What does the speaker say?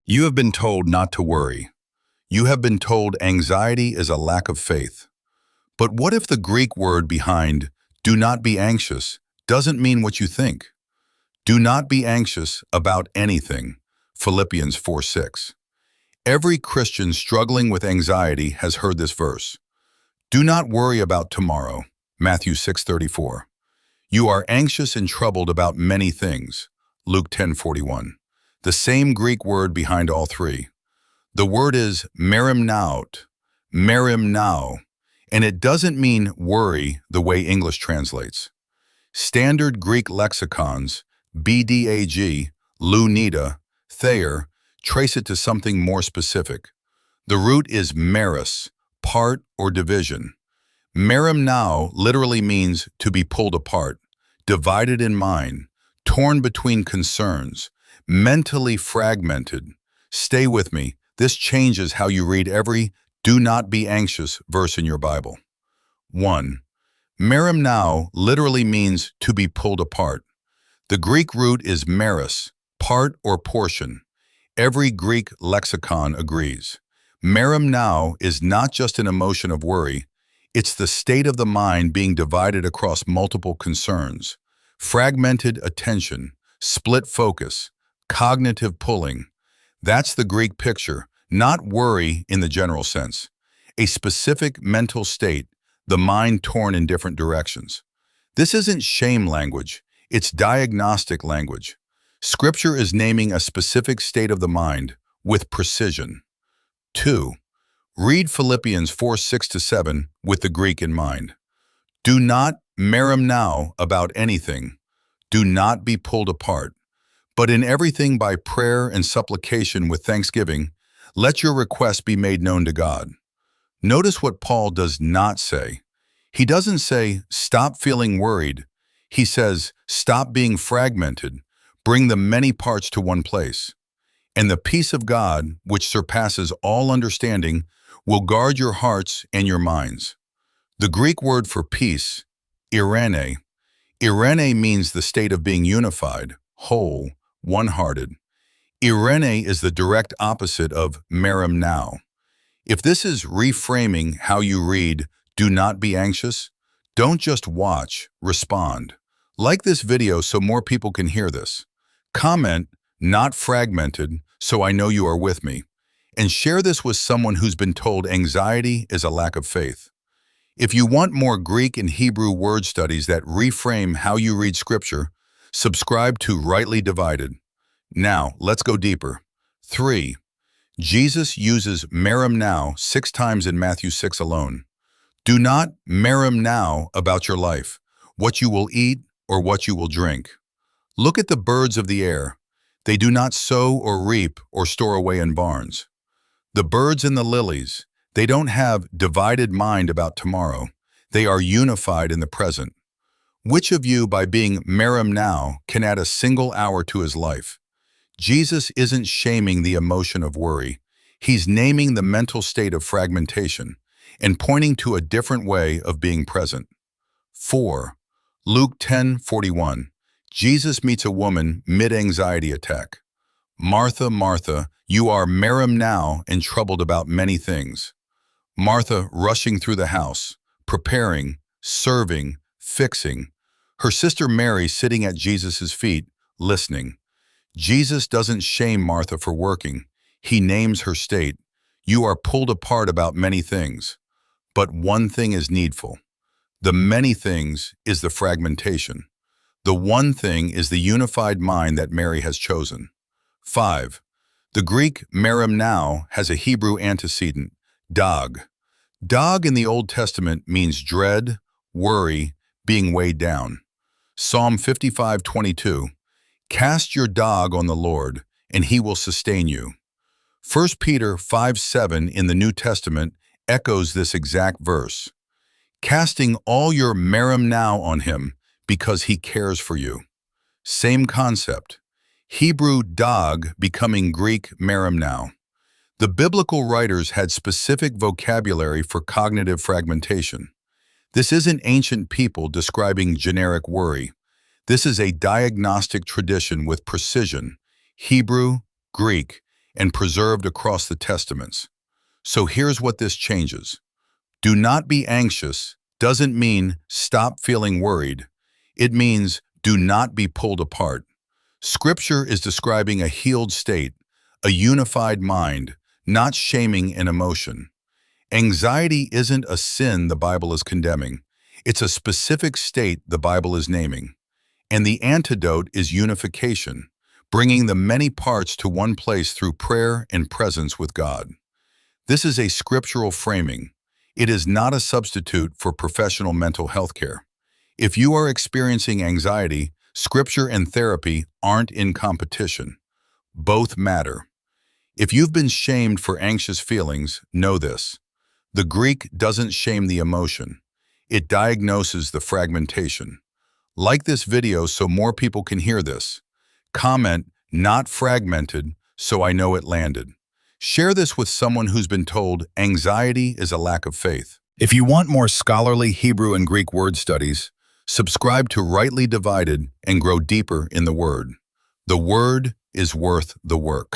You have been told not to worry. You have been told anxiety is a lack of faith. But what if the Greek word behind "do not be anxious" doesn't mean what you think? Do not be anxious about anything. Philippians 4:6. Every Christian struggling with anxiety has heard this verse. Do not worry about tomorrow. Matthew 6:34. You are anxious and troubled about many things. Luke 10:41. The same Greek word behind all three. The word is Merimnao, and it doesn't mean worry the way English translates. Standard Greek lexicons, BDAG, Louw-Nida, Thayer, trace it to something more specific. The root is MERIS, part or division. Merimnao literally means to be pulled apart, divided in mind, torn between concerns, mentally fragmented. Stay with me. This changes how you read every "do not be anxious" verse in your Bible. 1. Merimnao literally means to be pulled apart. The Greek root is meris, part or portion. Every Greek lexicon agrees. Merimnao is not just an emotion of worry, it's the state of the mind being divided across multiple concerns, fragmented attention, split focus, cognitive pulling. That's the Greek picture, not worry in the general sense. A specific mental state, the mind torn in different directions. This isn't shame language, it's diagnostic language. Scripture is naming a specific state of the mind with precision. 2. Read Philippians 4:6-7 with the Greek in mind. Do not merimnao about anything. Do not be pulled apart. But in everything by prayer and supplication with thanksgiving, let your requests be made known to God. Notice what Paul does not say. He doesn't say, stop feeling worried. He says, stop being fragmented. Bring the many parts to one place. And the peace of God, which surpasses all understanding, will guard your hearts and your minds. The Greek word for peace, irene. Irene means the state of being unified, whole, one-hearted. Irene is the direct opposite of merimnao. If this is reframing how you read "do not be anxious," don't just watch, respond. Like this video so more people can hear this. Comment, "not fragmented," so I know you are with me. And share this with someone who's been told anxiety is a lack of faith. If you want more Greek and Hebrew word studies that reframe how you read Scripture, subscribe to Rightly Divided. Now, let's go deeper. 3. Jesus uses merimnao 6 times in Matthew 6 alone. Do not merimnao about your life, what you will eat or what you will drink. Look at the birds of the air. They do not sow or reap or store away in barns. The birds and the lilies, they don't have divided mind about tomorrow. They are unified in the present. Which of you, by being merimnao, can add a single hour to his life? Jesus isn't shaming the emotion of worry. He's naming the mental state of fragmentation and pointing to a different way of being present. 4. Luke 10:41. Jesus meets a woman mid-anxiety attack. Martha, Martha, you are merimnao and troubled about many things. Martha rushing through the house, preparing, serving, fixing. Her sister Mary sitting at Jesus' feet, listening. Jesus doesn't shame Martha for working. He names her state. You are pulled apart about many things. But one thing is needful. The many things is the fragmentation. The one thing is the unified mind that Mary has chosen. 5. The Greek merimnao has a Hebrew antecedent, dag. Dag in the Old Testament means dread, worry, being weighed down. Psalm 55:22. Cast your dag on the Lord, and he will sustain you. 1 Peter 5:7 in the New Testament echoes this exact verse. Casting all your merimnao on him, because he cares for you. Same concept. Hebrew dag becoming Greek merimnao. The biblical writers had specific vocabulary for cognitive fragmentation. This isn't ancient people describing generic worry. This is a diagnostic tradition with precision, Hebrew, Greek, and preserved across the Testaments. So here's what this changes. Do not be anxious doesn't mean stop feeling worried. It means do not be pulled apart. Scripture is describing a healed state, a unified mind, not shaming an emotion. Anxiety isn't a sin the Bible is condemning. It's a specific state the Bible is naming. And the antidote is unification, bringing the many parts to one place through prayer and presence with God. This is a scriptural framing. It is not a substitute for professional mental health care. If you are experiencing anxiety, Scripture and therapy aren't in competition. Both matter. If you've been shamed for anxious feelings, know this. The Greek doesn't shame the emotion. It diagnoses the fragmentation. Like this video so more people can hear this. Comment, "Not fragmented," so I know it landed. Share this with someone who's been told anxiety is a lack of faith. If you want more scholarly Hebrew and Greek word studies, subscribe to Rightly Divided and grow deeper in the Word. The Word is worth the work.